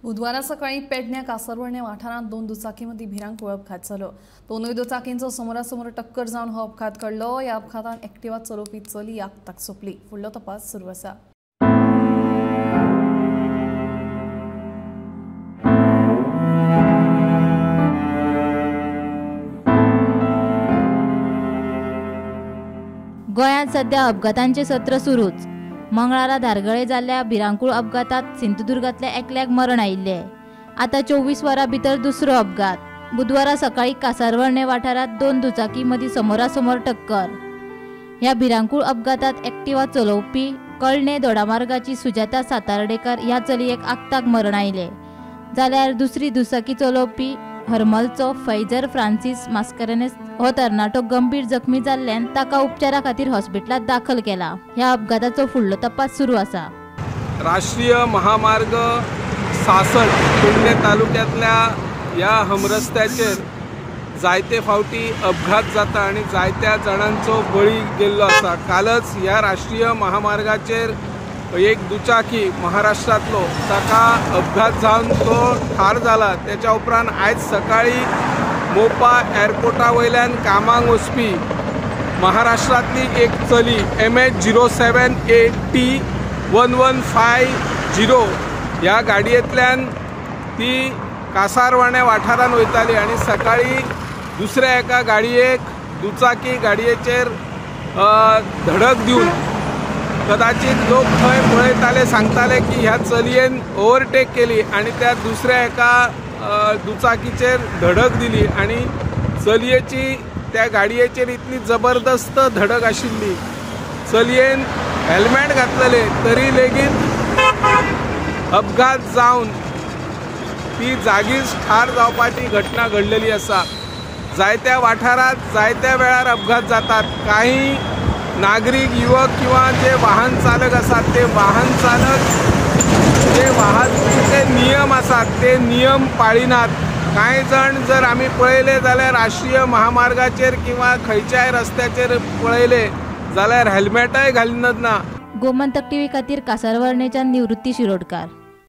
बुधवारा सकाळी पेडण्या कासारवळणे वाठारांत दोन दुचाकींमदीं भिरांकूळ अपघात जालो। दोनूय दुचाकींचो समोरासमोर टक्कर जावन हो अपघात घडलो। ह्या अपघातांत एक्टिवा चलोवपी चली आगताक सोंपली। फुडलो तपास सुरू आसा। गोंयांत सध्या अपघातांचे सत्र सुरूच। मंगळारा धारगळे जाल्ल्या भिरांकूळ अपघातात सिंधुदुर्गांतल्या एकल्याक मरण आयिल्ले। आता 24 वरां भितर दुसरो अपघात। बुधवारा सकाळी कासारवळणे वाठारांत दोन दुचाकी मदीं समोरासमोर टक्कर। ह्या भिरांकूळ अपघातात एक्टिवा चलोवपी कळणे दोडामार्गाची सुजाता सातार्डेकर ह्या चलयेक आगताक मरण आयले। जाल्यार दुसरी दुचाकी चलोवपी हरमलचो फैजर फ्रांसिस मास्करेनेस हो तरणाटो गंभीर जखमी जाल्ल्यान ताका उपचारा खातीर हॉस्पिटलांत दाखल केला। ह्या अपघाताचो फुडलो तपास सुरू आसा। राष्ट्रीय महामार्ग 66 पेडणे तालुक्यांतल्या ह्या हमरस्त्याचेर जायते फावटी अपघात जाता आणि जायत्या जाणांचो बळी गेल्लो आसा। कालच ह्या राष्ट्रीय महामार्गाचेर एक दुचाकी महाराष्ट्रातलो ताका अपघात जावन तो ठार जाला। त्याच्या उपरांत आयज सकाळी मोपा एअरपोर्टा वयल्यान कामाक वचपी महाराष्ट्रातली एक चली MH078T1150 ह्या गाडयेंतल्यान ती कासारवळणे वाठारांत वयताली आणि सकाळी दुसऱ्या एका गाडयेक दुचाकी गाडयेचेर धडक दिवन कदाचित लोक थंय पळयताले सांगताले की ह्या चलयेन ओवरटेक केली आणि त्या दुसऱ्या एका दुचाकीचेर धडक दिली आणि चलयेची त्या गाडयेचेर इतली जबरदस्त धडक आशिल्ली। चलयेन हेल्मेट घातलेले तरी लेगीत अपघात जावन ती जागीच ठार जावपाची घटना घडलेली आसा। जायत्या वाठारांत जायत्या वेळार अपघात जातात। काही नागरिक युवक किंवा जे वाहन चालक असतात ते वाहन चालक जे वाहतुकीचे नियम असतात ते नियम पाळिनात। काही जण जर आम्ही पळयले जाल्यार राष्ट्रीय महामार्गाचेर किंवा खंयच्याय रस्त्याचेर पळयले जाल्यार हेल्मेटय घालिनात ना। गोमंतक टीव्ही खातीर कासारवळणेच्यान निवृत्ती शिरोडकार।